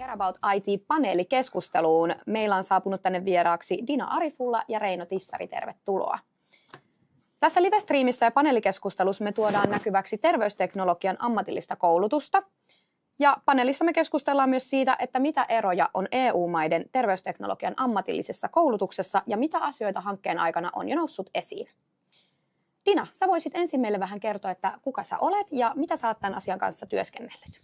Care About IT-paneelikeskusteluun. Meillä on saapunut tänne vieraaksi Dina Arifulla ja Reino Tissari. Tervetuloa. Tässä live-striimissä ja paneelikeskustelussa me tuodaan näkyväksi terveysteknologian ammatillista koulutusta. Ja paneelissa me keskustellaan myös siitä, että mitä eroja on EU-maiden terveysteknologian ammatillisessa koulutuksessa ja mitä asioita hankkeen aikana on jo noussut esiin. Dina, sä voisit ensin meille vähän kertoa, että kuka sä olet ja mitä sä oot tämän asian kanssa työskennellyt?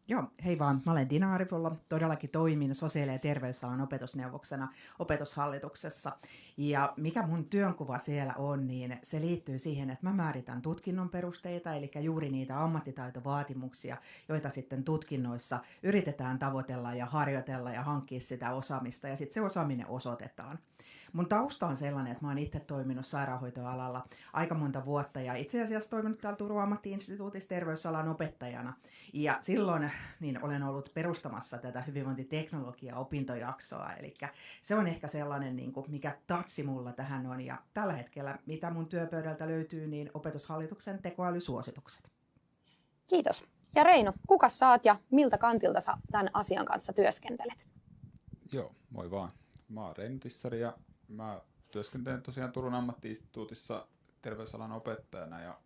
Joo, hei vaan. Mä olen Dina Arifulla. Todellakin toimin sosiaali- ja terveysalan opetusneuvoksena opetushallituksessa. Ja mikä mun työnkuva siellä on, niin se liittyy siihen, että mä määritän tutkinnon perusteita, eli juuri niitä ammattitaitovaatimuksia, joita sitten tutkinnoissa yritetään tavoitella ja harjoitella ja hankkia sitä osaamista, ja sitten se osaaminen osoitetaan. Mun tausta on sellainen, että mä oon itse toiminut sairaanhoitoalalla aika monta vuotta ja itse asiassa toiminut täällä Turun ammatti-instituutissa terveysalan opettajana. Ja silloin niin olen ollut perustamassa tätä hyvinvointiteknologia-opintojaksoa. Eli se on ehkä sellainen, niin kuin, mikä tatsi mulla tähän on. Ja tällä hetkellä, mitä mun työpöydältä löytyy, niin opetushallituksen tekoälysuositukset. Kiitos. Ja Reino, kuka sä oot ja miltä kantilta sä tämän asian kanssa työskentelet? Joo, moi vaan. Mä oon Reino Tissari ja mä työskentelen tosiaan Turun ammatti-instituutissa terveysalan opettajana ja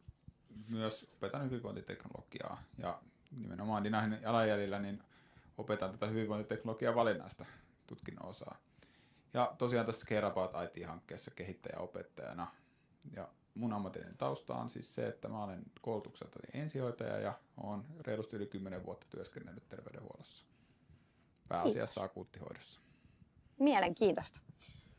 myös opetan hyvinvointiteknologiaa. Ja nimenomaan Dinahin jalanjäljellä niin opetan tätä hyvinvointiteknologian valinnaista tutkinnon osaa. Ja tosiaan tästä Care About IT-hankkeessa kehittäjäopettajana. Ja mun ammatillinen tausta on siis se, että mä olen koulutukseltani ensihoitaja ja olen reilusti yli 10 vuotta työskennellyt terveydenhuollossa. Pääasiassa akuuttihoidossa. Mielenkiintoista.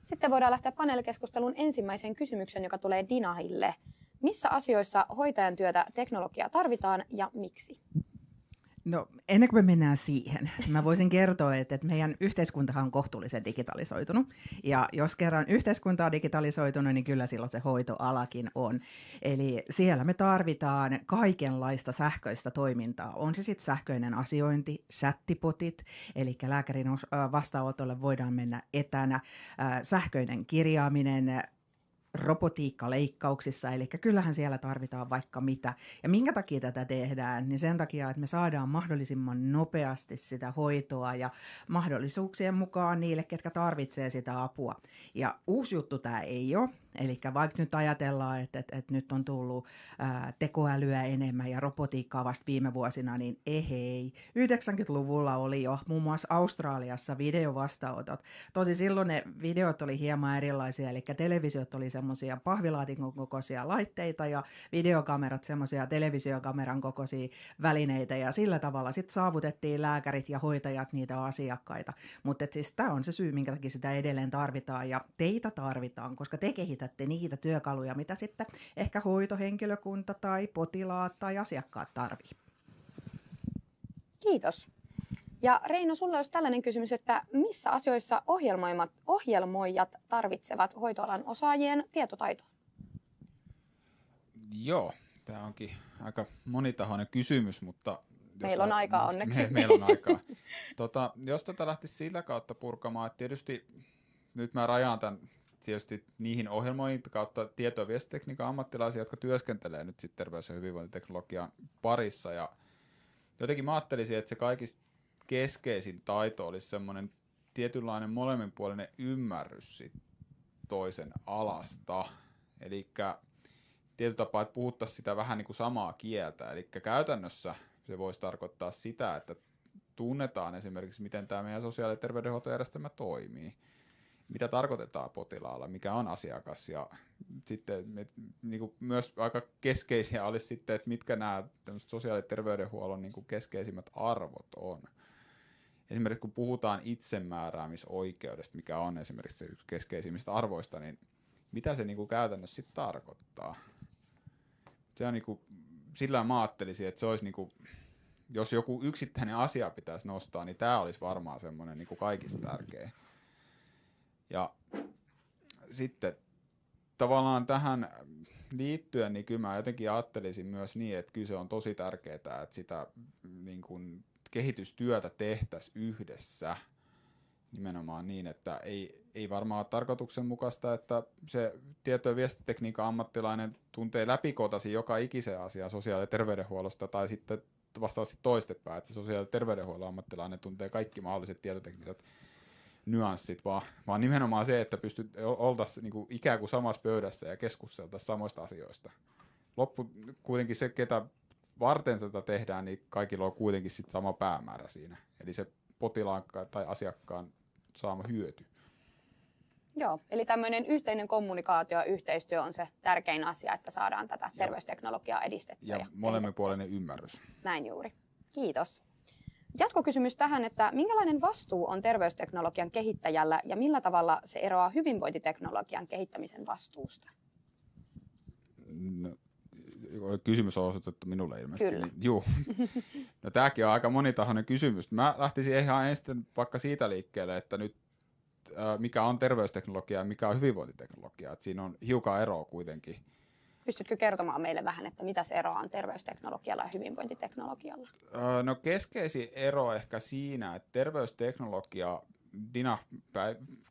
Sitten voidaan lähteä paneelikeskustelun ensimmäiseen kysymykseen, joka tulee Dinahille. Missä asioissa hoitajan työtä teknologiaa tarvitaan ja miksi? No ennen kuin me mennään siihen, mä voisin kertoa, että meidän yhteiskuntahan on kohtuullisen digitalisoitunut. Ja jos kerran yhteiskunta on digitalisoitunut, niin kyllä silloin se hoitoalakin on. Eli siellä me tarvitaan kaikenlaista sähköistä toimintaa. On se sitten sähköinen asiointi, chattipotit, eli lääkärin vastaanotolle voidaan mennä etänä, sähköinen kirjaaminen, robotiikkaleikkauksissa, eli kyllähän siellä tarvitaan vaikka mitä. Ja minkä takia tätä tehdään? Niin sen takia, että me saadaan mahdollisimman nopeasti sitä hoitoa ja mahdollisuuksien mukaan niille, ketkä tarvitsee sitä apua. Ja uusi juttu tämä ei ole. Eli vaikka nyt ajatellaan, että nyt on tullut tekoälyä enemmän ja robotiikkaa vasta viime vuosina, niin ei. 90-luvulla oli jo muun muassa Australiassa videovastaanotot. Tosi silloin ne videot oli hieman erilaisia, eli televisiot oli semmoisia pahvilaatikon kokoisia laitteita ja videokamerat semmoisia televisiokameran kokoisia välineitä. Ja sillä tavalla sitten saavutettiin lääkärit ja hoitajat niitä asiakkaita. Mutta siis tämä on se syy, minkä takia sitä edelleen tarvitaan ja teitä tarvitaan, koska te kehitätte niitä työkaluja, mitä sitten ehkä hoitohenkilökunta tai potilaat tai asiakkaat tarvii. Kiitos. Ja Reino, sulla olisi tällainen kysymys, että missä asioissa ohjelmoijat tarvitsevat hoitoalan osaajien tietotaitoa? Joo, tämä onkin aika monitahoinen kysymys, mutta meillä on aikaa onneksi. Meillä on aikaa. Jos tätä lähtisi sillä kautta purkamaan, että tietysti nyt mä rajaan tämän tietysti niihin ohjelmoihin kautta tieto- ja viestintätekniikan ammattilaisia, jotka työskentelee nyt sitten terveys- ja hyvinvointiteknologian parissa. Ja jotenkin mä ajattelisin, että se kaikista keskeisin taito olisi semmoinen tietynlainen molemminpuolinen ymmärrys sit toisen alasta. Eli tietyllä tapaa, että puhuttaisiin sitä vähän niin kuin samaa kieltä. Eli käytännössä se voisi tarkoittaa sitä, että tunnetaan esimerkiksi, miten tämä meidän sosiaali- ja terveydenhuoltojärjestelmä toimii. Mitä tarkoitetaan potilaalla, mikä on asiakas ja sitten niin kuin myös aika keskeisiä olisi sitten, että mitkä nämä sosiaali- ja terveydenhuollon niin kuin keskeisimmät arvot on. Esimerkiksi kun puhutaan itsemääräämisoikeudesta, mikä on esimerkiksi se yksi keskeisimmistä arvoista, niin mitä se niin kuin käytännössä sitten tarkoittaa? Se on niin kuin, sillä mä ajattelisin, että se olisi niin kuin, jos joku yksittäinen asia pitäisi nostaa, niin tämä olisi varmaan semmoinen niin kuin kaikista tärkein. Ja sitten tavallaan tähän liittyen, niin kyllä mä jotenkin ajattelisin myös niin, että kyllä se on tosi tärkeää, että sitä niin kuin kehitystyötä tehtäisiin yhdessä nimenomaan niin, että ei varmaan ole tarkoituksenmukaista, että se tieto- ja viestintätekniikan ammattilainen tuntee läpikotaisin joka ikisen asian sosiaali- ja terveydenhuollosta tai sitten vastaavasti toistepäin, että se sosiaali- ja terveydenhuollon ammattilainen tuntee kaikki mahdolliset tietotekniset nyanssit, vaan nimenomaan se, että oltaisiin niin ikään kuin samassa pöydässä ja keskusteltaisiin samoista asioista. Loppu kuitenkin se, ketä varten tätä tehdään, niin kaikilla on kuitenkin sit sama päämäärä siinä. Eli se potilaan tai asiakkaan saama hyöty. Joo, eli tämmöinen yhteinen kommunikaatio ja yhteistyö on se tärkein asia, että saadaan tätä terveysteknologiaa edistettyä. Ja molemminpuolinen ymmärrys. Näin juuri. Kiitos. Jatkokysymys tähän, että minkälainen vastuu on terveysteknologian kehittäjällä ja millä tavalla se eroaa hyvinvointiteknologian kehittämisen vastuusta? No, kysymys on osoitettu minulle ilmeisesti. Kyllä. Niin, juu. No, tämäkin on aika monitahoinen kysymys. Mä lähtisin ihan ensin vaikka siitä liikkeelle, että nyt mikä on terveysteknologia ja mikä on hyvinvointiteknologia. Että siinä on hiukan eroa kuitenkin. Pystytkö kertomaan meille vähän, että mitä se eroa on terveysteknologialla ja hyvinvointiteknologialla? No, keskeisin ero ehkä siinä, että terveysteknologia, Dina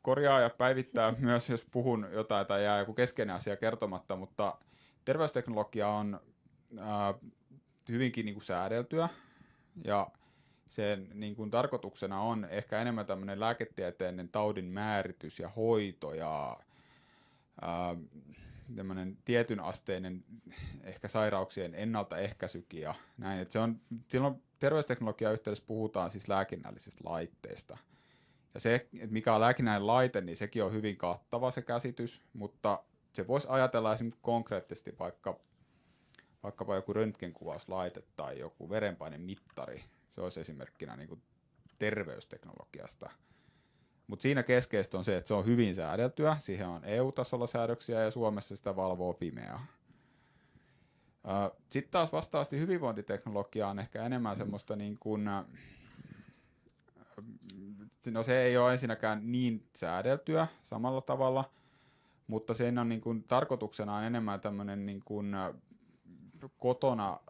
korjaa ja päivittää myös, jos puhun jotain tai jää joku keskeinen asia kertomatta, mutta terveysteknologia on hyvinkin niin kuin säädeltyä ja sen niin kuin tarkoituksena on ehkä enemmän tämmöinen lääketieteellinen taudin määritys ja hoito ja tämmöinen tietyn asteinen ehkä sairauksien ennaltaehkäisykin ja näin. Että silloin terveysteknologian yhteydessä puhutaan siis lääkinnällisistä laitteista. Ja se, että mikä on lääkinnällinen laite, niin sekin on hyvin kattava se käsitys, mutta se voisi ajatella esimerkiksi konkreettisesti vaikkapa joku röntgenkuvauslaite tai joku verenpainemittari. Se olisi esimerkkinä niin kuin terveysteknologiasta. Mutta siinä keskeistä on se, että se on hyvin säädeltyä. Siihen on EU-tasolla säädöksiä ja Suomessa sitä valvoo Fimea. Sitten taas vastaavasti hyvinvointiteknologia on ehkä enemmän semmoista niin kuin, no se ei ole ensinnäkään niin säädeltyä samalla tavalla, mutta sen on niin kuin, tarkoituksena on enemmän tämmöinen niin kuin, kotona,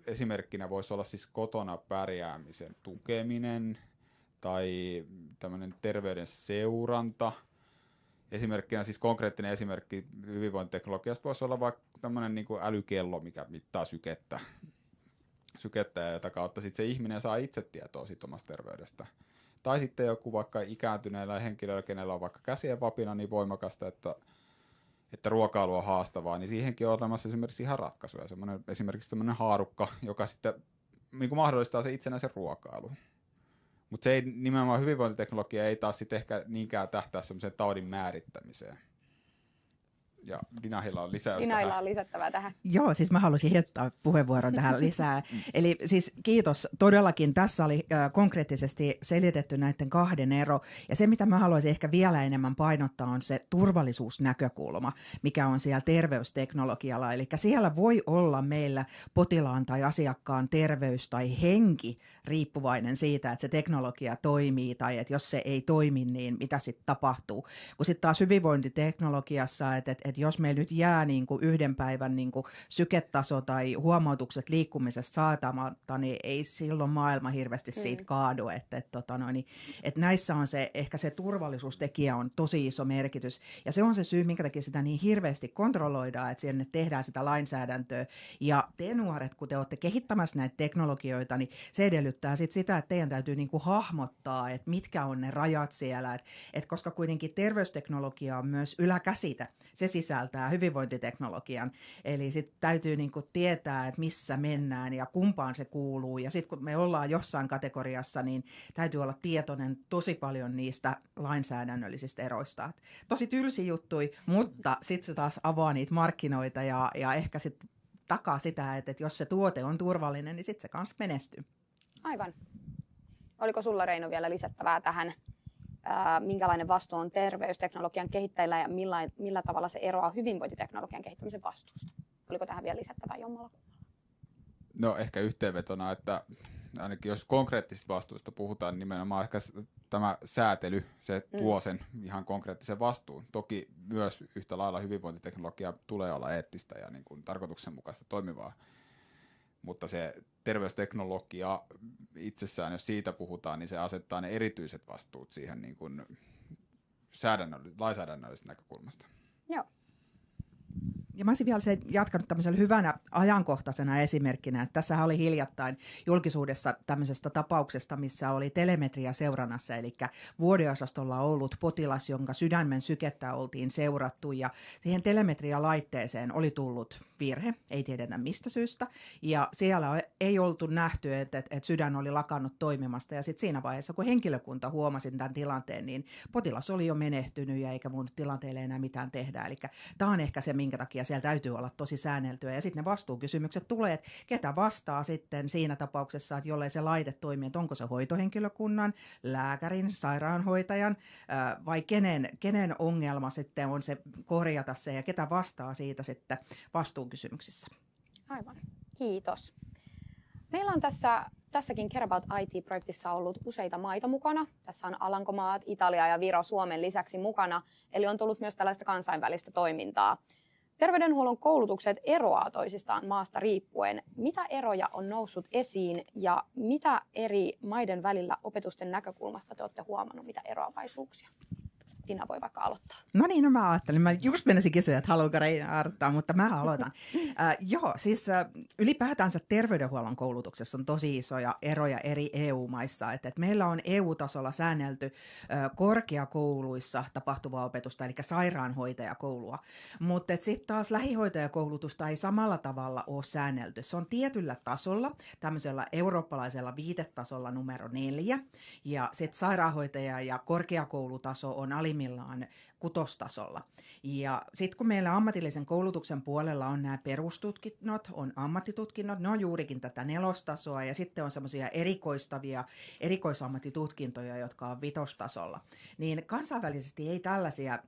esimerkkinä voisi olla siis kotona pärjäämisen tukeminen tai tämmöinen terveyden seuranta. Esimerkkinä siis konkreettinen esimerkki hyvinvointiteknologiasta voisi olla vaikka tämmöinen niin kuin älykello, mikä mittaa sykettä ja jota kautta sitten se ihminen saa itse tietoa siitä omasta terveydestä. Tai sitten joku vaikka ikääntyneellä henkilöllä, kenellä on vaikka käsien vapina niin voimakasta, että ruokailu on haastavaa, niin siihenkin on olemassa esimerkiksi ihan ratkaisuja. Esimerkiksi tämmöinen haarukka, joka sitten niin kuin mahdollistaa se itsenäisen ruokailun. Mutta se ei, nimenomaan hyvinvointiteknologia ei taas sitten ehkä niinkään tähtää semmoiseen taudin määrittämiseen. Ja Dinahilla on lisäys Dinahilla on lisättävää tähän. Joo, siis mä haluaisin jättää puheenvuoron tähän lisää. Eli siis kiitos. Todellakin tässä oli konkreettisesti selitetty näiden kahden ero. Ja se, mitä mä haluaisin ehkä vielä enemmän painottaa, on se turvallisuusnäkökulma, mikä on siellä terveysteknologialla. Eli siellä voi olla meillä potilaan tai asiakkaan terveys tai henki riippuvainen siitä, että se teknologia toimii tai että jos se ei toimi, niin mitä sitten tapahtuu. Kun sitten taas hyvinvointiteknologiassa, että jos meillä nyt jää niin kuin yhden päivän niin kuin syketaso tai huomautukset liikkumisesta saatamatta, niin ei silloin maailma hirveästi siitä kaadu. Että näissä on se, ehkä se turvallisuustekijä on tosi iso merkitys. Ja se on se syy, minkä takia sitä niin hirveästi kontrolloidaan, että sinne tehdään sitä lainsäädäntöä. Ja te nuoret, kun te olette kehittämässä näitä teknologioita, niin se edellyttää sitä, että teidän täytyy niin kuin hahmottaa, että mitkä on ne rajat siellä. Että koska kuitenkin terveysteknologia on myös yläkäsite, se sisältää hyvinvointiteknologian. Eli sitten täytyy niinku tietää, että missä mennään ja kumpaan se kuuluu. Ja sitten kun me ollaan jossain kategoriassa, niin täytyy olla tietoinen tosi paljon niistä lainsäädännöllisistä eroista. Tosi tylsi juttui, mutta sitten se taas avaa niitä markkinoita ja ehkä sitten takaa sitä, että jos se tuote on turvallinen, niin sitten se kanssa menestyy. Aivan. Oliko sulla, Reino, vielä lisättävää tähän? Minkälainen vastuu on terveysteknologian kehittäjillä ja millä tavalla se eroaa hyvinvointiteknologian kehittämisen vastuusta? Oliko tähän vielä lisättävää jommalla kummalla? No ehkä yhteenvetona, että ainakin jos konkreettisista vastuista puhutaan, niin nimenomaan ehkä tämä säätely, se tuo sen ihan konkreettisen vastuun. Toki myös yhtä lailla hyvinvointiteknologia tulee olla eettistä ja niin kuin tarkoituksenmukaista toimivaa. Mutta se terveysteknologia itsessään, jos siitä puhutaan, niin se asettaa ne erityiset vastuut siihen niin kuin lainsäädännöllisestä näkökulmasta. Joo. Ja mä olisin vielä jatkanut tämmöisellä hyvänä ajankohtaisena esimerkkinä, että tässä oli hiljattain julkisuudessa tämmöisestä tapauksesta, missä oli telemetria seurannassa, eli vuodeosastolla ollut potilas, jonka sydämen sykettä oltiin seurattu, ja siihen telemetria-laitteeseen oli tullut virhe, ei tiedetä mistä syystä, ja siellä ei oltu nähty, että sydän oli lakannut toimimasta, ja sitten siinä vaiheessa, kun henkilökunta huomasi tämän tilanteen, niin potilas oli jo menehtynyt, ja eikä voinut tilanteelle enää mitään tehdä, eli tämä on ehkä se, minkä takia siellä täytyy olla tosi säänneltyä, ja sitten ne vastuukysymykset tulee, että ketä vastaa sitten siinä tapauksessa, että jollei se laite toimi, että onko se hoitohenkilökunnan, lääkärin, sairaanhoitajan vai kenen ongelma sitten on se korjata se, ja ketä vastaa siitä sitten vastuukysymyksissä. Aivan, kiitos. Meillä on tässäkin Care About IT-projektissa ollut useita maita mukana. Tässä on Alankomaat, Italia ja Viro Suomen lisäksi mukana, eli on tullut myös tällaista kansainvälistä toimintaa. Terveydenhuollon koulutukset eroaa toisistaan maasta riippuen. Mitä eroja on noussut esiin ja mitä eri maiden välillä opetusten näkökulmasta te olette huomannut, mitä eroavaisuuksia? Dina voi vaikka aloittaa. No niin, mä ajattelin. Mä just menisin kysyä, että haluanko Reina aloittaa, mutta mä aloitan. Ylipäätänsä terveydenhuollon koulutuksessa on tosi isoja eroja eri EU-maissa. Et meillä on EU-tasolla säännelty korkeakouluissa tapahtuvaa opetusta, eli sairaanhoitajakoulua. Mutta sitten taas lähihoitajakoulutusta ei samalla tavalla ole säännelty. Se on tietyllä tasolla, tämmöisellä eurooppalaisella viitetasolla numero 4. Ja sitten sairaanhoitaja- ja korkeakoulutaso on alimmillaan kutostasolla. Ja sitten kun meillä ammatillisen koulutuksen puolella on nämä perustutkinnot, on ammattitutkinnot, ne on juurikin tätä 4. ja sitten on semmoisia erikoistavia erikoisammattitutkintoja, jotka on 5. Niin kansainvälisesti ei tällaisia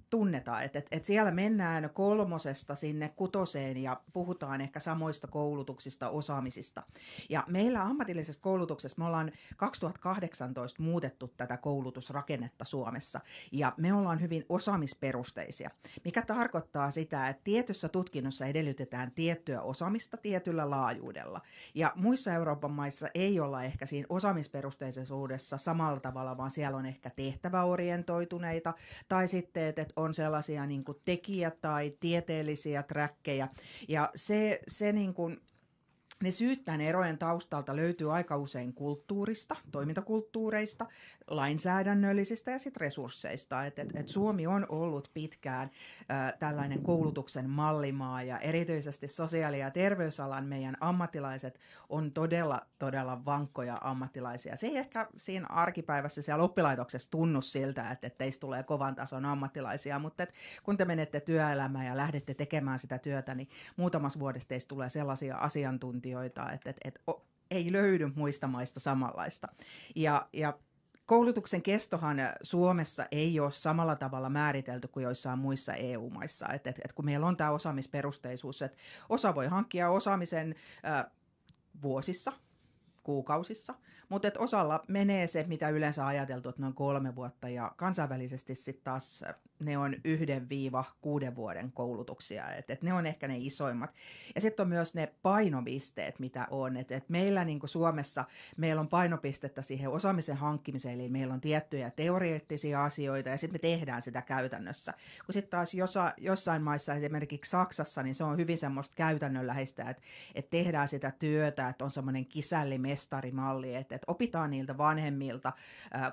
tunneta, että siellä mennään 3 sinne 6 ja puhutaan ehkä samoista koulutuksista, osaamisista. Ja meillä ammatillisessa koulutuksessa me ollaan 2018 muutettu tätä koulutusrakennetta Suomessa ja me ollaan hyvin osaamisperusteisia, mikä tarkoittaa sitä, että tietyssä tutkinnossa edellytetään tiettyä osaamista tietyllä laajuudella. Ja muissa Euroopan maissa ei olla ehkä siinä osaamisperusteisuudessa samalla tavalla, vaan siellä on ehkä tehtäväorientoituneita tai sitten, että on sellaisia niin kuin tekijä- tai tieteellisiä träkkejä. Ja se niin kuin ne syyt tämän erojen taustalta löytyy aika usein kulttuurista, toimintakulttuureista, lainsäädännöllisistä ja sitten resursseista. Et Suomi on ollut pitkään tällainen koulutuksen mallimaa ja erityisesti sosiaali- ja terveysalan meidän ammattilaiset on todella vankkoja ammattilaisia. Se ei ehkä siinä arkipäivässä siellä oppilaitoksessa tunnu siltä, että teistä tulee kovan tason ammattilaisia, mutta kun te menette työelämään ja lähdette tekemään sitä työtä, niin muutamassa vuodessa teistä tulee sellaisia asiantuntijoita, että ei löydy muista maista samanlaista. Ja koulutuksen kestohan Suomessa ei ole samalla tavalla määritelty kuin joissain muissa EU-maissa. Kun meillä on tämä osaamisperusteisuus, että osa voi hankkia osaamisen vuosissa, kuukausissa, mutta osalla menee se, mitä yleensä ajateltu, että noin 3 vuotta, ja kansainvälisesti sitten taas ne on 1-6 vuoden koulutuksia, että ne on ehkä ne isoimmat. Ja sitten on myös ne painopisteet, mitä on, että meillä niin kuin Suomessa meillä on painopistettä siihen osaamisen hankkimiseen, eli meillä on tiettyjä teoreettisia asioita, ja sitten me tehdään sitä käytännössä. Kun sitten taas jossain maissa, esimerkiksi Saksassa, niin se on hyvin semmoista käytännönläheistä, että tehdään sitä työtä, että on semmoinen kisällimestarimalli, että opitaan niiltä vanhemmilta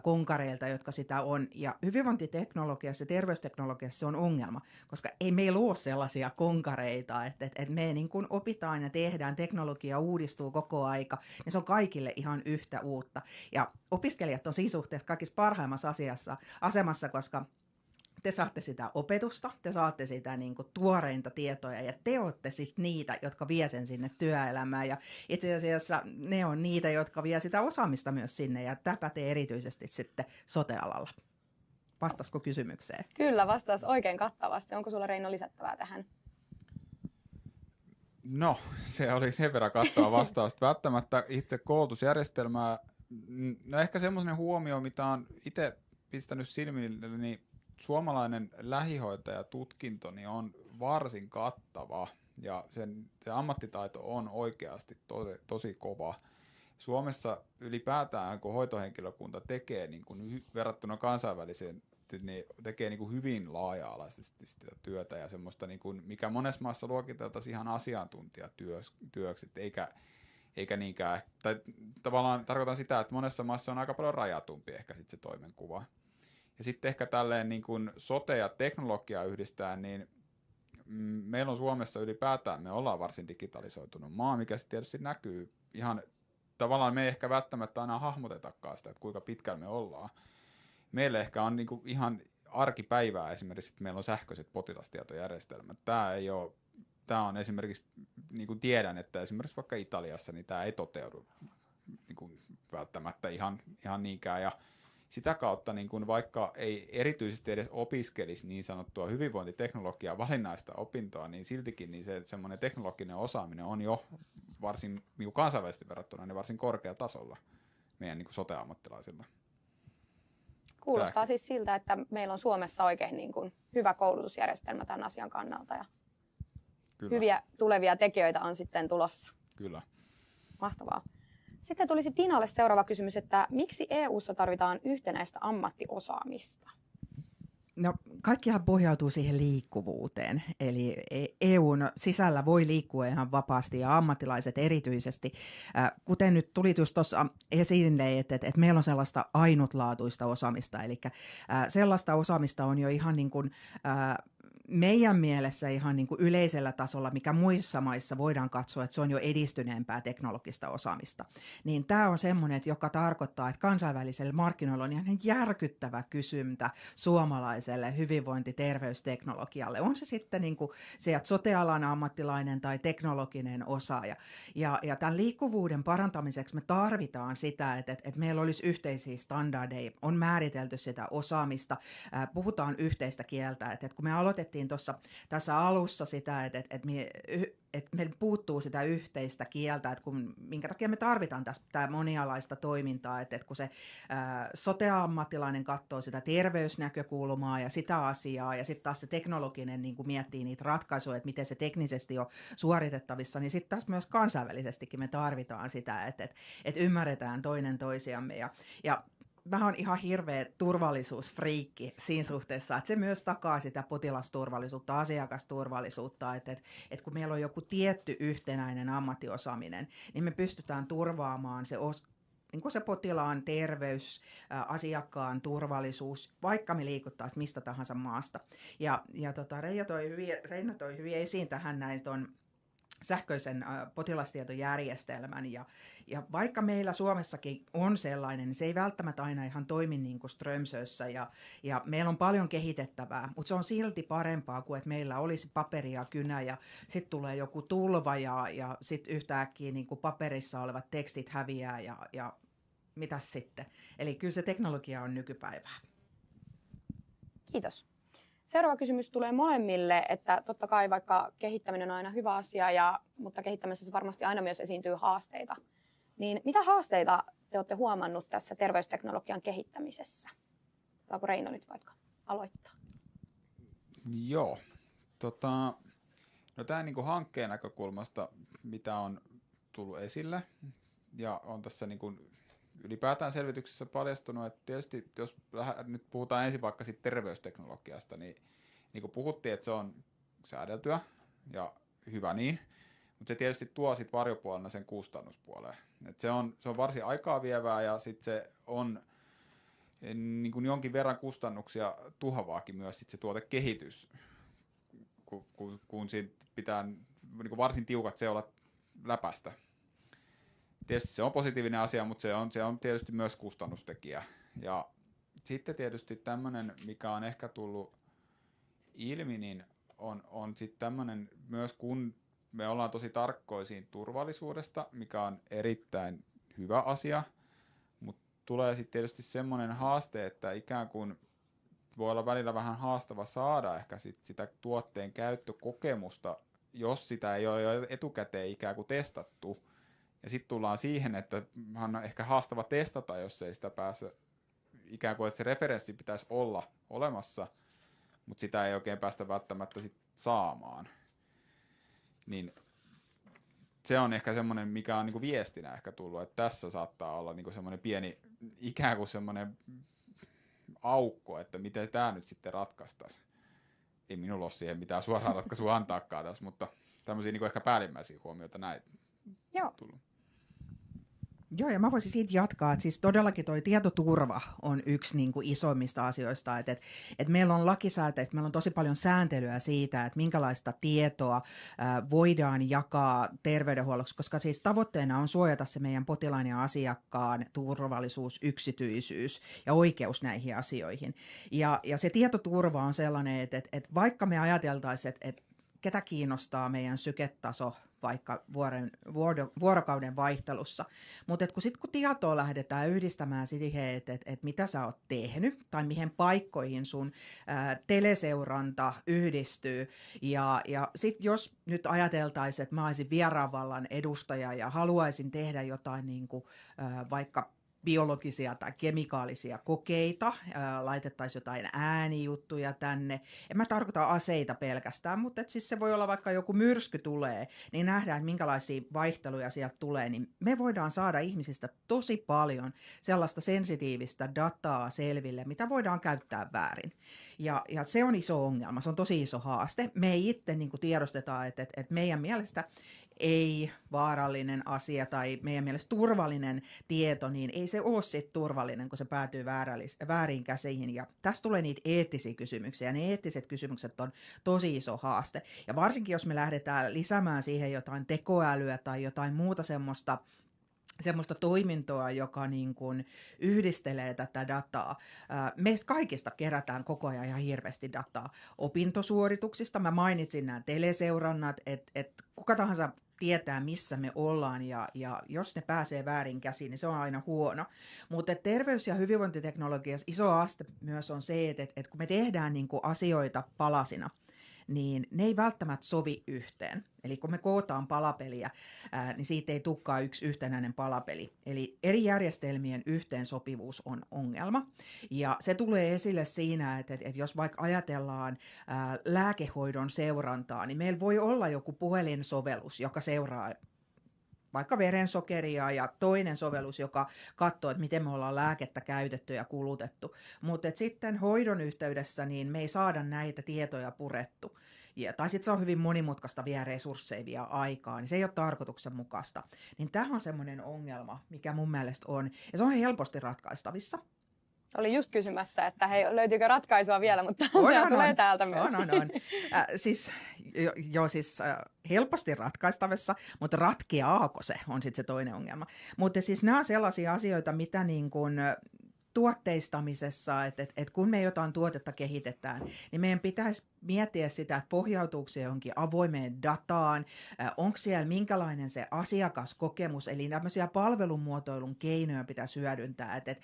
konkareilta, jotka sitä on, ja hyvinvointiteknologiassa ja terveysteknologiassa se on ongelma, koska ei meillä ole sellaisia konkareita, että me niin kuin opitaan ja tehdään, teknologia uudistuu koko aika, ja se on kaikille ihan yhtä uutta. Ja opiskelijat on siinä suhteessa kaikissa parhaimmassa asemassa, koska te saatte sitä opetusta, te saatte sitä niin kuin tuoreinta tietoja ja te olette sitten niitä, jotka vie sen sinne työelämään ja itse asiassa ne on niitä, jotka vie sitä osaamista myös sinne ja tämä pätee erityisesti sitten sote-alalla. Vastasko kysymykseen? Kyllä, vastaus oikein kattavasti. Onko sulla, Reino, lisättävää tähän? No, se oli sen verran kattava vastaus. Välttämättä itse koulutusjärjestelmää, no ehkä semmoinen huomio, mitä on itse pistänyt silmille, niin suomalainen lähihoitajatutkinto niin on varsin kattava ja se ammattitaito on oikeasti tosi kova. Suomessa ylipäätään, kun hoitohenkilökunta tekee niin kuin verrattuna kansainväliseen ne tekee niin kuin hyvin laaja-alaisesti sitä työtä ja semmoista, niin kuin, mikä monessa maassa luokiteltaisiin ihan asiantuntijatyöksi, eikä niinkään, tai tavallaan tarkoitan sitä, että monessa maassa on aika paljon rajatumpi ehkä sit se toimenkuva. Ja sitten ehkä tälleen niin kuin sote ja teknologia yhdistää, niin meillä on Suomessa ylipäätään, me ollaan varsin digitalisoitunut maa, mikä sitten tietysti näkyy ihan, tavallaan me ei ehkä välttämättä aina hahmotetakaan sitä, että kuinka pitkällä me ollaan. Meille ehkä on niin kuin ihan arkipäivää esimerkiksi, että meillä on sähköiset potilastietojärjestelmät. Tämä on esimerkiksi, niin kuin tiedän, että esimerkiksi vaikka Italiassa, niin tämä ei toteudu niin kuin välttämättä ihan niinkään. Ja sitä kautta, niin kuin vaikka ei erityisesti edes opiskelisi niin sanottua hyvinvointiteknologiaa valinnaista opintoa, niin siltikin niin se semmoinen teknologinen osaaminen on jo varsin niin kuin kansainvälisesti verrattuna niin varsin korkealla tasolla meidän niin kuin sote-ammattilaisilla. Kuulostaa siis siltä, että meillä on Suomessa oikein niin kuin hyvä koulutusjärjestelmä tämän asian kannalta ja hyviä tulevia tekijöitä on sitten tulossa. Kyllä. Mahtavaa. Sitten tulisi Tinalle seuraava kysymys, että miksi EU:ssa tarvitaan yhtenäistä ammattiosaamista? No, kaikkihan pohjautuu siihen liikkuvuuteen, eli EUn sisällä voi liikkua ihan vapaasti ja ammattilaiset erityisesti. Kuten nyt tuli just tuossa esille, että meillä on sellaista ainutlaatuista osaamista, eli sellaista osaamista on jo ihan niin kuin meidän mielessä ihan niin kuin yleisellä tasolla, mikä muissa maissa voidaan katsoa, että se on jo edistyneempää teknologista osaamista. Niin tämä on semmoinen, joka tarkoittaa, että kansainvälisellä markkinoilla on ihan järkyttävä kysyntä suomalaiselle hyvinvointiterveysteknologialle. On se sitten niin kuin sieltä sote-alan ammattilainen tai teknologinen osaaja. Ja tämän liikkuvuuden parantamiseksi me tarvitaan sitä, että meillä olisi yhteisiä standardeja, on määritelty sitä osaamista, puhutaan yhteistä kieltä, että kun me aloitettiin tässä alussa sitä, että meillä puuttuu sitä yhteistä kieltä, että minkä takia me tarvitaan tämä monialaista toimintaa, että kun se sote-ammattilainen katsoo sitä terveysnäkökulmaa ja sitä asiaa, ja sitten taas se teknologinen niin kuin miettii niitä ratkaisuja, että miten se teknisesti on suoritettavissa, niin sitten taas myös kansainvälisestikin me tarvitaan sitä, että ymmärretään toinen toisiamme. Ja mä oon ihan hirveä turvallisuusfriikki siinä suhteessa, että se myös takaa sitä potilasturvallisuutta, asiakasturvallisuutta, että kun meillä on joku tietty yhtenäinen ammattiosaaminen, niin me pystytään turvaamaan niin kuin se potilaan terveys, asiakkaan turvallisuus, vaikka me liikuttaisiin mistä tahansa maasta. Ja Reino toi hyvin esiin tähän näitä on sähköisen potilastietojärjestelmän, ja vaikka meillä Suomessakin on sellainen, niin se ei välttämättä aina ihan toimi niin kuin Strömsössä, ja meillä on paljon kehitettävää, mutta se on silti parempaa kuin että meillä olisi paperi ja kynä, ja sitten tulee joku tulva, ja sitten yhtäkkiä niin kuin paperissa olevat tekstit häviää, ja mitäs sitten? Eli kyllä se teknologia on nykypäivää. Kiitos. Seuraava kysymys tulee molemmille, että totta kai vaikka kehittäminen on aina hyvä asia, mutta kehittämisessä varmasti aina myös esiintyy haasteita. Niin mitä haasteita te olette huomannut tässä terveysteknologian kehittämisessä? Voiko Reino nyt vaikka aloittaa? Joo. No tämä niinku hankkeen näkökulmasta, mitä on tullut esille, ja on tässä niinku ylipäätään selvityksessä paljastunut, että tietysti jos nyt puhutaan ensin vaikka siitä terveysteknologiasta, niin kuin puhuttiin, että se on säädeltyä ja hyvä niin, mutta se tietysti tuo sitten varjopuolena sen kustannuspuoleen. Et se on varsin aikaa vievää ja sitten se on niin kuin jonkin verran kustannuksia tuhoavaakin myös sit se tuotekehitys, kun siitä pitää niin kuin varsin tiukat seulat läpäistä. Tietysti se on positiivinen asia, mutta se on tietysti myös kustannustekijä. Ja sitten tietysti tämmöinen, mikä on ehkä tullut ilmi, niin on sitten tämmöinen myös, kun me ollaan tosi tarkkoisiin turvallisuudesta, mikä on erittäin hyvä asia, mutta tulee sitten tietysti semmoinen haaste, että ikään kuin voi olla välillä vähän haastava saada ehkä sitä tuotteen käyttökokemusta, jos sitä ei ole jo etukäteen ikään kuin testattu. Ja sitten tullaan siihen, että on ehkä haastava testata, jos ei sitä pääse, ikään kuin että se referenssi pitäisi olla olemassa, mutta sitä ei oikein päästä välttämättä sit saamaan. Niin se on ehkä semmoinen, mikä on niinku viestinä ehkä tullut, että tässä saattaa olla niinku semmoinen pieni, ikään kuin semmoinen aukko, että miten tämä nyt sitten ratkaistaisiin. Ei minulla ole siihen mitään suoraa ratkaisua antaakaan tässä, mutta tämmöisiä niin kuin ehkä päällimmäisiä huomioita näitä tullut. Joo, ja mä voisin siitä jatkaa, että siis todellakin toi tietoturva on yksi niin kuin isoimmista asioista, että meillä on lakisääteistä, meillä on tosi paljon sääntelyä siitä, että minkälaista tietoa voidaan jakaa terveydenhuolloksi, koska siis tavoitteena on suojata se meidän potilaan ja asiakkaan turvallisuus, yksityisyys ja oikeus näihin asioihin. Ja se tietoturva on sellainen, että vaikka me ajateltaisiin, että ketä kiinnostaa meidän syketaso vaikka vuorokauden vaihtelussa. Mutta kun tietoa lähdetään yhdistämään siihen, että mitä sä oot tehnyt tai mihin paikkoihin sun teleseuranta yhdistyy. Ja sitten jos nyt ajateltaisiin, että mä olisin vieraanvallan edustaja ja haluaisin tehdä jotain niin kuin, vaikka biologisia tai kemikaalisia kokeita, laitettaisiin jotain äänijuttuja tänne. En mä tarkoita aseita pelkästään, mutta siis se voi olla vaikka joku myrsky tulee, niin nähdään, että minkälaisia vaihteluja sieltä tulee, niin me voidaan saada ihmisistä tosi paljon sellaista sensitiivistä dataa selville, mitä voidaan käyttää väärin. Ja se on iso ongelma, se on tosi iso haaste. Me ei itse niin kuin tiedostetaan, että meidän mielestä ei vaarallinen asia tai meidän mielestä turvallinen tieto, niin ei se ole sit turvallinen, kun se päätyy vääriin käsiin. Ja tästä tulee niitä eettisiä kysymyksiä, ja ne eettiset kysymykset on tosi iso haaste. Ja varsinkin, jos me lähdetään lisäämään siihen jotain tekoälyä tai jotain muuta semmoista toimintoa, joka niin kuin yhdistelee tätä dataa. Meistä kaikista kerätään koko ajan ihan hirveästi dataa opintosuorituksista. Mä mainitsin nämä teleseurannat, että kuka tahansa tietää, missä me ollaan, ja jos ne pääsee väärin käsiin, niin se on aina huono. Mutta terveys- ja hyvinvointiteknologiassa iso aste myös on se, että kun me tehdään niin kuin asioita palasina, niin ne ei välttämättä sovi yhteen. Eli kun me kootaan palapeliä, niin siitä ei tulekaan yksi yhtenäinen palapeli. Eli eri järjestelmien yhteensopivuus on ongelma. Ja se tulee esille siinä, että jos vaikka ajatellaan lääkehoidon seurantaa, niin meillä voi olla joku puhelinsovellus, joka seuraa vaikka verensokeria, ja toinen sovellus, joka katsoo, että miten me ollaan lääkettä käytetty ja kulutettu. Mutta sitten hoidon yhteydessä niin me ei saada näitä tietoja purettu. Tai sitten se on hyvin monimutkaista, vie resursseja, vie aikaa, niin se ei ole tarkoituksenmukaista. Niin tämä on semmoinen ongelma, mikä mun mielestä on, ja se on helposti ratkaistavissa. Olin just kysymässä, että hei, löytyykö ratkaisua vielä, mutta se tulee täältä myös. On. Siis helposti ratkaistavissa, mutta ratkeaako se on sitten se toinen ongelma. Mutta siis nämä on sellaisia asioita, mitä niin kuin tuotteistamisessa, että kun me jotain tuotetta kehitetään, niin meidän pitäisi miettiä sitä, että pohjautuuko se johonkin avoimeen dataan, onko siellä minkälainen se asiakaskokemus, eli tämmöisiä palvelumuotoilun keinoja pitäisi hyödyntää, että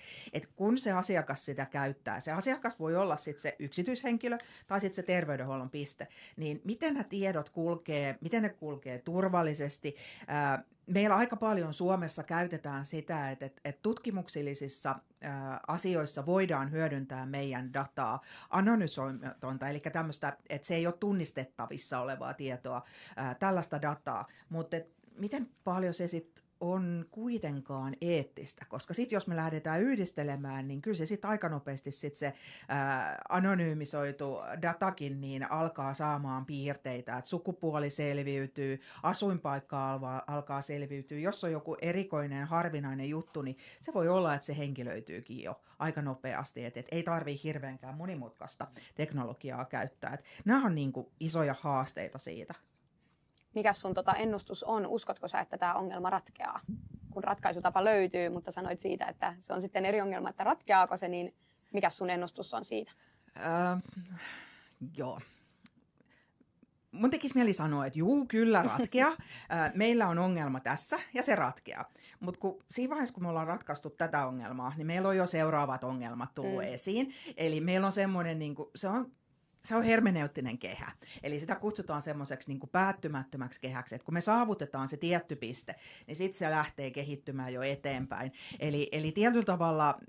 kun se asiakas sitä käyttää, se asiakas voi olla sitten se yksityishenkilö tai sitten se terveydenhuollon piste, niin miten nämä tiedot kulkee, miten ne kulkee turvallisesti. Meillä aika paljon Suomessa käytetään sitä, että tutkimuksellisissa asioissa voidaan hyödyntää meidän dataa anonymisoimatonta, eli tämmöistä, että se ei ole tunnistettavissa olevaa tietoa, tällaista dataa, mutta miten paljon se sitten on kuitenkaan eettistä, koska sitten jos me lähdetään yhdistelemään, niin kyllä se sitten aika nopeasti sit se anonymisoitu datakin niin alkaa saamaan piirteitä, että sukupuoli selviytyy, asuinpaikka alkaa selviytyä, jos on joku erikoinen, harvinainen juttu, niin se voi olla, että se henkilöityykin jo aika nopeasti, että ei tarvitse hirveänkään monimutkaista teknologiaa käyttää. Et nämä on niinku isoja haasteita siitä. Mikä sun ennustus on? Uskotko sä, että tämä ongelma ratkeaa? Kun ratkaisutapa löytyy, mutta sanoit siitä, että se on sitten eri ongelma, että ratkeaako se, niin mikä sun ennustus on siitä? Joo. Mun tekisi mieli sanoa, että juu, kyllä ratkeaa. Meillä on ongelma tässä ja se ratkeaa. Mutta siinä vaiheessa, kun me ollaan ratkaistu tätä ongelmaa, niin meillä on jo seuraavat ongelmat tullut esiin. Eli meillä on semmoinen, niin kuin, se on hermeneuttinen kehä. Eli sitä kutsutaan semmoiseksi niin kuin päättymättömäksi kehäksi, että kun me saavutetaan se tietty piste, niin sitten se lähtee kehittymään jo eteenpäin. Eli tietyllä tavalla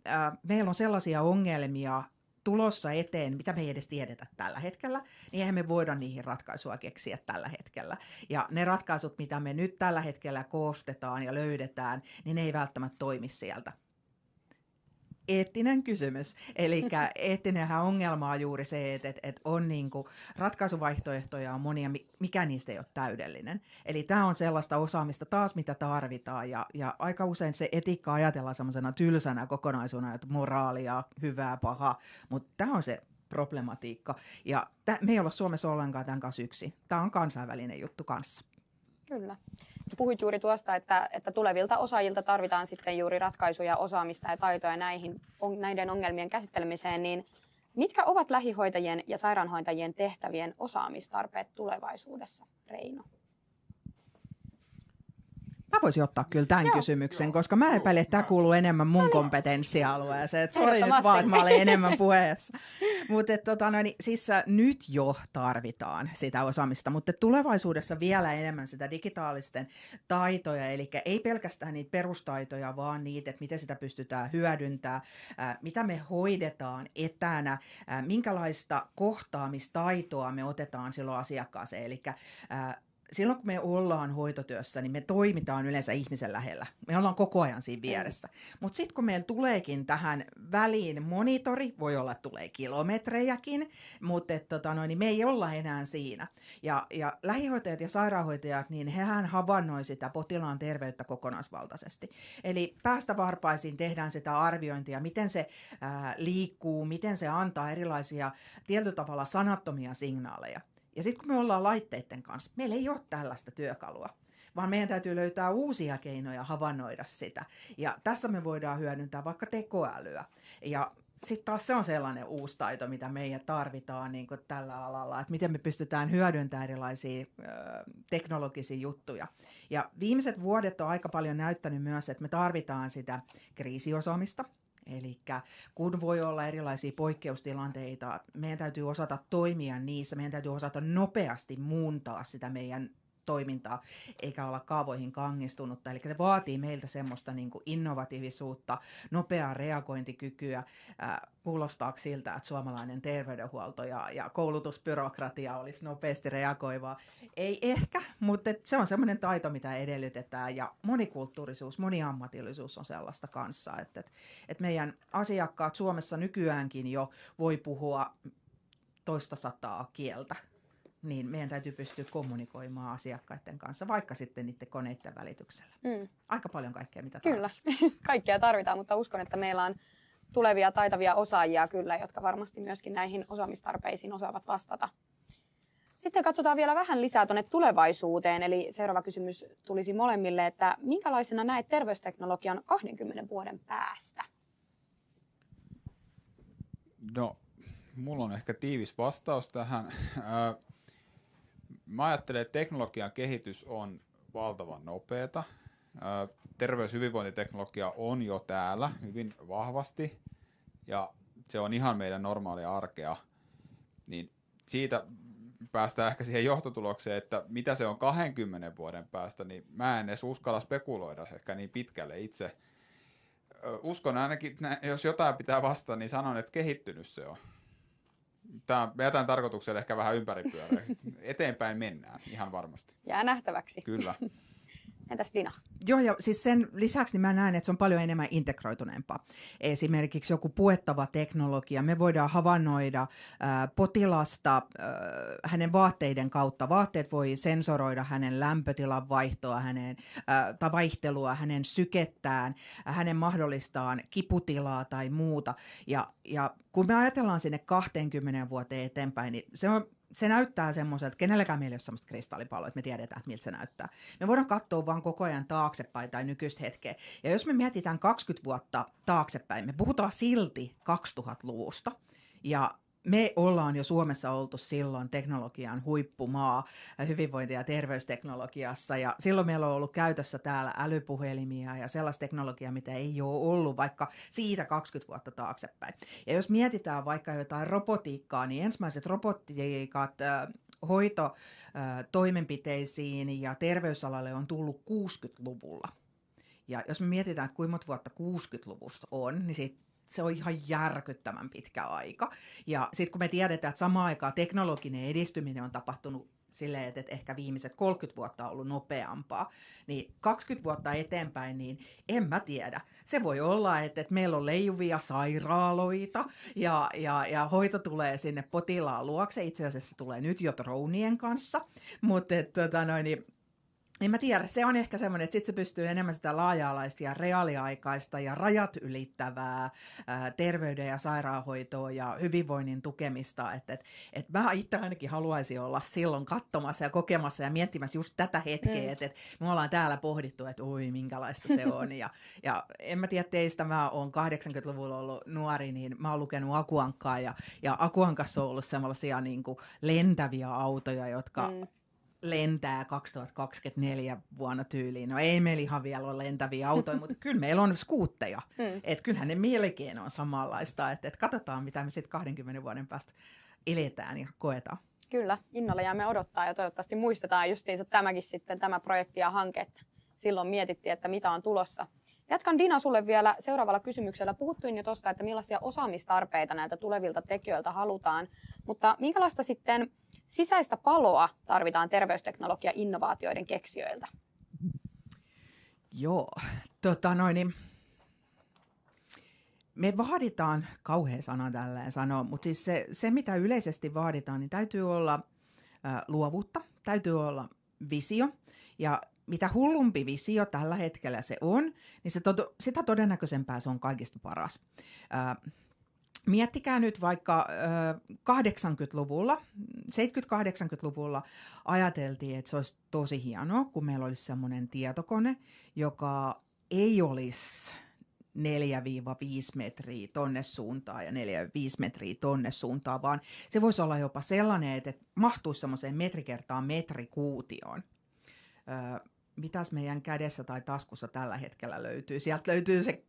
meillä on sellaisia ongelmia tulossa eteen, mitä me ei edes tiedetä tällä hetkellä, niin eihän me voida niihin ratkaisua keksiä tällä hetkellä. Ja ne ratkaisut, mitä me nyt tällä hetkellä koostetaan ja löydetään, niin ne ei välttämättä toimi sieltä. eettinen kysymys. Eli eettinenhän ongelma on juuri se, että on niinku, ratkaisuvaihtoehtoja on monia, mikä niistä ei ole täydellinen. Eli tämä on sellaista osaamista taas, mitä tarvitaan. Ja aika usein se etiikka ajatellaan semmoisena tylsänä kokonaisuutena, että moraalia, hyvää, paha. Mutta tämä on se problematiikka. Ja me ei olla Suomessa ollenkaan tämän kanssa yksin. Tämä on kansainvälinen juttu kanssa. Kyllä. Puhuit juuri tuosta, että tulevilta osaajilta tarvitaan sitten juuri ratkaisuja, osaamista ja taitoja näiden ongelmien käsittelemiseen, niin mitkä ovat lähihoitajien ja sairaanhoitajien tehtävien osaamistarpeet tulevaisuudessa, Reino? Mä voisin ottaa kyllä tämän kysymyksen, koska mä epäilen, että tämä kuuluu enemmän mun kompetenssialueeseen. Sori nyt vaan, että mä olen enemmän puheessa. Mutta siis nyt jo tarvitaan sitä osaamista, mutta tulevaisuudessa vielä enemmän sitä digitaalisten taitoja, eli ei pelkästään niitä perustaitoja, vaan niitä, että miten sitä pystytään hyödyntämään, mitä me hoidetaan etänä, minkälaista kohtaamistaitoa me otetaan silloin asiakkaaseen, eli silloin kun me ollaan hoitotyössä, niin me toimitaan yleensä ihmisen lähellä. Me ollaan koko ajan siinä vieressä. Mutta sitten kun meillä tuleekin tähän väliin monitori, voi olla, että tulee kilometrejäkin, mutta niin me ei olla enää siinä. Ja lähihoitajat ja sairaanhoitajat, niin hehän havainnoi sitä potilaan terveyttä kokonaisvaltaisesti. Eli päästä varpaisiin tehdään sitä arviointia, miten se liikkuu, miten se antaa erilaisia tietyllä tavalla sanattomia signaaleja. Ja sitten kun me ollaan laitteiden kanssa, meillä ei ole tällaista työkalua, vaan meidän täytyy löytää uusia keinoja havainnoida sitä. Ja tässä me voidaan hyödyntää vaikka tekoälyä. Ja sitten taas se on sellainen uusi taito, mitä meidän tarvitaan niin kuin tällä alalla, että miten me pystytään hyödyntämään erilaisia teknologisia juttuja. Ja viimeiset vuodet on aika paljon näyttänyt myös, että me tarvitaan sitä kriisiosaamista. Eli kun voi olla erilaisia poikkeustilanteita, meidän täytyy osata toimia niissä, meidän täytyy osata nopeasti muuntaa sitä meidän toimintaa, eikä olla kaavoihin kangistunutta. Eli se vaatii meiltä semmoista niin kuin innovatiivisuutta, nopeaa reagointikykyä, kuulostaako siltä, että suomalainen terveydenhuolto ja koulutusbyrokratia olisi nopeasti reagoivaa. Ei ehkä, mutta se on semmoinen taito, mitä edellytetään, ja monikulttuurisuus, moniammatillisuus on sellaista kanssa, että meidän asiakkaat Suomessa nykyäänkin jo voi puhua 200 kieltä. Niin meidän täytyy pystyä kommunikoimaan asiakkaiden kanssa, vaikka sitten niiden koneiden välityksellä. Aika paljon kaikkea, mitä tarvitaan. Kyllä, kaikkea tarvitaan, mutta uskon, että meillä on tulevia taitavia osaajia kyllä, jotka varmasti myöskin näihin osaamistarpeisiin osaavat vastata. Sitten katsotaan vielä vähän lisää tuonne tulevaisuuteen, eli seuraava kysymys tulisi molemmille, että minkälaisena näet terveysteknologian 20 vuoden päästä? No, mulla on ehkä tiivis vastaus tähän. Mä ajattelen, että teknologian kehitys on valtavan nopeata. Terveys- ja hyvinvointiteknologia on jo täällä hyvin vahvasti, ja se on ihan meidän normaalia arkea. Niin siitä päästään ehkä siihen johtotulokseen, että mitä se on 20 vuoden päästä, niin mä en edes uskalla spekuloida ehkä niin pitkälle itse. Uskon ainakin, jos jotain pitää vastata, niin sanon, että kehittynyt se on. Mä jätän tarkoitukselle ehkä vähän ympäripyöreä. Eteenpäin mennään, ihan varmasti. Jää nähtäväksi. Kyllä. Entäs Dina? Joo, ja siis sen lisäksi niin mä näen, että se on paljon enemmän integroituneempaa. Esimerkiksi joku puettava teknologia. Me voidaan havainnoida potilasta hänen vaatteiden kautta. Vaatteet voi sensoroida hänen lämpötilan vaihtoa, tai vaihtelua, hänen sykettään, hänen mahdollistaan kiputilaa tai muuta. Ja kun me ajatellaan sinne 20 vuoteen eteenpäin, niin se näyttää semmoiselta, että kenelläkään meillä ei ole semmoista kristallipalloa, että me tiedetään, että miltä se näyttää. Me voidaan katsoa vaan koko ajan taaksepäin tai nykyistä hetkeä. Ja jos me mietitään 20 vuotta taaksepäin, me puhutaan silti 2000-luvusta. Ja me ollaan jo Suomessa oltu silloin teknologian huippumaa hyvinvointi- ja terveysteknologiassa, ja silloin meillä on ollut käytössä täällä älypuhelimia ja sellaista teknologiaa, mitä ei ole ollut vaikka siitä 20 vuotta taaksepäin. Ja jos mietitään vaikka jotain robotiikkaa, niin ensimmäiset robotiikat hoitotoimenpiteisiin ja terveysalalle on tullut 60-luvulla. Ja jos me mietitään, että kuinka monta vuotta 60-luvusta on, niin se on ihan järkyttävän pitkä aika. Ja sitten kun me tiedetään, että samaan aikaan teknologinen edistyminen on tapahtunut silleen, että ehkä viimeiset 30 vuotta on ollut nopeampaa, niin 20 vuotta eteenpäin, niin en mä tiedä. Se voi olla, että meillä on leijuvia sairaaloita ja hoito tulee sinne potilaan luokse. Itse asiassa tulee nyt jo dronien kanssa, mutta en mä tiedä, se on ehkä semmoinen, että sitten se pystyy enemmän sitä laaja-alaista ja reaaliaikaista ja rajat ylittävää terveyden ja sairaanhoitoa ja hyvinvoinnin tukemista. Et mä itse ainakin haluaisin olla silloin katsomassa ja kokemassa ja miettimässä just tätä hetkeä, että me ollaan täällä pohdittu, että oi minkälaista se on. Ja en mä tiedä teistä, mä oon 80-luvulla ollut nuori, niin mä oon lukenut Akuankkaa ja Akuankassa on ollut semmoisia niin kuin lentäviä autoja, jotka lentää 2024 vuonna tyyliin. No ei meillä ihan vielä ole lentäviä autoja, mutta kyllä meillä on skuutteja. Että kyllähän ne melkein on samanlaista. Että katsotaan, mitä me sitten 20 vuoden päästä eletään ja koetaan. Kyllä, innolla jäämme odottaa ja toivottavasti muistetaan justiinsa tämäkin sitten, tämä projekti ja hanke, että silloin mietittiin, että mitä on tulossa. Jatkan Dina sulle vielä seuraavalla kysymyksellä. Puhuttiin jo tuosta, että millaisia osaamistarpeita näiltä tulevilta tekijöiltä halutaan, mutta minkälaista sitten sisäistä paloa tarvitaan terveysteknologia-innovaatioiden keksijöiltä? Joo, me vaaditaan, kauhea sana tälleen sanoa, mutta siis se mitä yleisesti vaaditaan, niin täytyy olla luovuutta, täytyy olla visio ja mitä hullumpi visio tällä hetkellä se on, niin sitä todennäköisempää se on kaikista paras. Miettikää nyt vaikka 80-luvulla, 70-80-luvulla ajateltiin, että se olisi tosi hienoa, kun meillä olisi semmoinen tietokone, joka ei olisi 4-5 metriä tonne suuntaan ja 4-5 metriä tonne suuntaan, vaan se voisi olla jopa sellainen, että mahtuisi semmoiseen metri kertaa metri kuutioon. Mitäs meidän kädessä tai taskussa tällä hetkellä löytyy? Sieltä löytyy se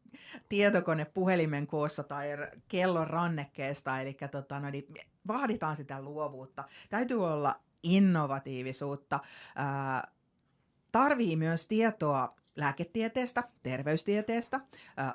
tietokone puhelimen koossa tai kellon rannekkeesta, eli vaaditaan sitä luovuutta. Täytyy olla innovatiivisuutta. Tarvii myös tietoa lääketieteestä, terveystieteestä,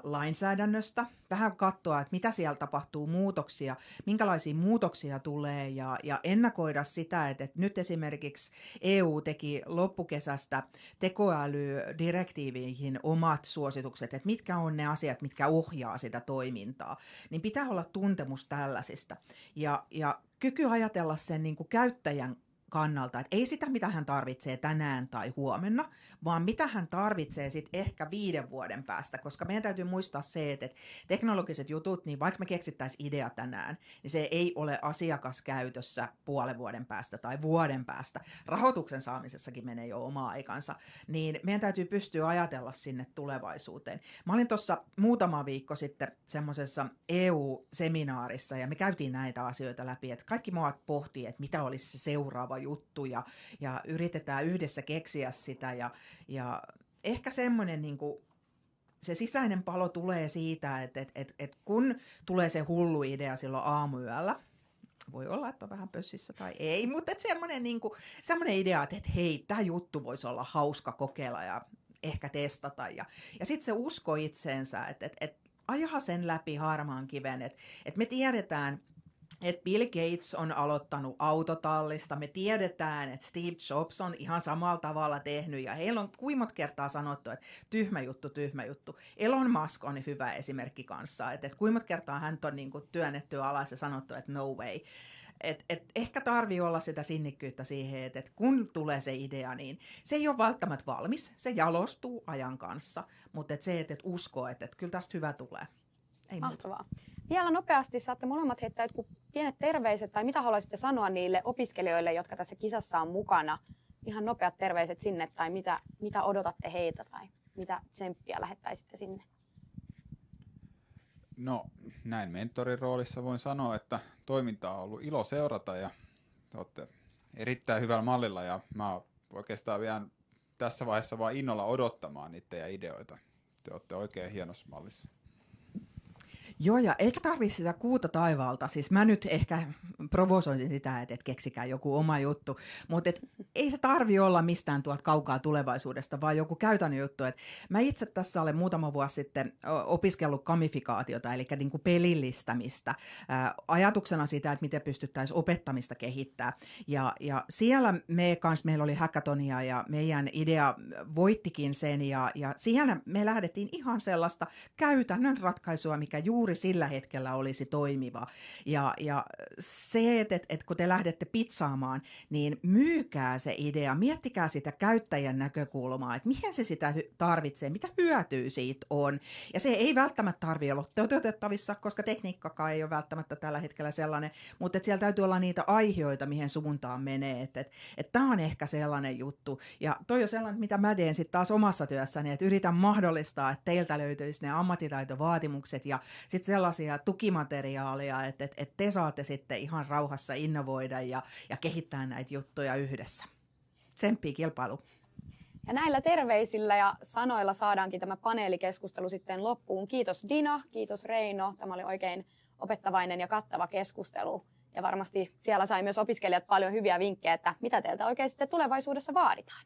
lainsäädännöstä, vähän katsoa, että mitä siellä tapahtuu muutoksia, minkälaisia muutoksia tulee ja ennakoida sitä, että nyt esimerkiksi EU teki loppukesästä tekoälydirektiiviin omat suositukset, että mitkä on ne asiat, mitkä ohjaa sitä toimintaa, niin pitää olla tuntemus tällaisista ja kyky ajatella sen niin kuin käyttäjän kannalta, että ei sitä, mitä hän tarvitsee tänään tai huomenna, vaan mitä hän tarvitsee sitten ehkä 5 vuoden päästä, koska meidän täytyy muistaa se, että teknologiset jutut, niin vaikka me keksittäisiin idea tänään, niin se ei ole asiakaskäytössä puolen vuoden päästä tai vuoden päästä. Rahoituksen saamisessakin menee jo oma aikansa, niin meidän täytyy pystyä ajatella sinne tulevaisuuteen. Mä olin tuossa muutama viikko sitten semmoisessa EU-seminaarissa ja me käytiin näitä asioita läpi, että kaikki maat pohtii, että mitä olisi se seuraava juttu ja yritetään yhdessä keksiä sitä ja ehkä semmoinen niin kuin se sisäinen palo tulee siitä, että kun tulee se hullu idea silloin aamuyöllä, voi olla, että on vähän pössissä tai ei, mutta semmoinen idea, että hei, tämä juttu voisi olla hauska kokeilla ja ehkä testata ja sitten se usko itseensä, että ajaa sen läpi harmaan kiven, että me tiedetään, että Bill Gates on aloittanut autotallista, me tiedetään, että Steve Jobs on ihan samalla tavalla tehnyt, ja heillä on kuinka kertaa sanottu, että tyhmä juttu. Elon Musk on hyvä esimerkki kanssa, että kuinka kertaa hän on niin kuin työnnetty alas ja sanottu, että no way. Ehkä tarvii olla sitä sinnikkyyttä siihen, että kun tulee se idea, niin se ei ole välttämättä valmis, se jalostuu ajan kanssa, mutta että uskoo, että kyllä tästä hyvä tulee. Ei mahtavaa. Vielä nopeasti saatte molemmat heittää jotkut pienet terveiset tai mitä haluaisitte sanoa niille opiskelijoille, jotka tässä kisassa on mukana. Ihan nopeat terveiset sinne tai mitä odotatte heitä tai mitä tsemppiä lähettäisitte sinne? No näin mentorin roolissa voin sanoa, että toimintaa on ollut ilo seurata ja te olette erittäin hyvällä mallilla ja mä oikeastaan vielä tässä vaiheessa vaan innolla odottamaan niitä teidän ideoita. Te olette oikein hienossa mallissa. Joo, ja eikä tarvitse sitä kuuta taivaalta. Siis mä nyt ehkä provosoisin sitä, että keksikää joku oma juttu. Mutta ei se tarvi olla mistään tuolta kaukaa tulevaisuudesta, vaan joku käytännön juttu. Et mä itse tässä olen muutama vuosi sitten opiskellut gamifikaatiota, eli niin kuin pelillistämistä, ajatuksena sitä, että miten pystyttäisiin opettamista kehittämään. Ja siellä meillä oli hackathonia ja meidän idea voittikin sen, ja siellä me lähdettiin ihan sellaista käytännön ratkaisua, mikä juuri sillä hetkellä olisi toimiva. Ja se, että kun te lähdette pizzaamaan, niin myykää se idea, miettikää sitä käyttäjän näkökulmaa, että mihin se sitä tarvitsee, mitä hyötyä siitä on. Ja se ei välttämättä tarvitse olla toteutettavissa, koska tekniikkakaan ei ole välttämättä tällä hetkellä sellainen, mutta siellä täytyy olla niitä aiheita, mihin suuntaan menee. Että tämä on ehkä sellainen juttu. Ja toi on sellainen, mitä mä teen sitten taas omassa työssäni, että yritän mahdollistaa, että teiltä löytyisi ne ammattitaitovaatimukset ja sitten sellaisia tukimateriaaleja, että te saatte sitten ihan rauhassa innovoida ja kehittää näitä juttuja yhdessä. Tsemppii kilpailu. Ja näillä terveisillä ja sanoilla saadaankin tämä paneelikeskustelu sitten loppuun. Kiitos Dina, kiitos Reino. Tämä oli oikein opettavainen ja kattava keskustelu. Ja varmasti siellä sai myös opiskelijat paljon hyviä vinkkejä, että mitä teiltä oikein sitten tulevaisuudessa vaaditaan.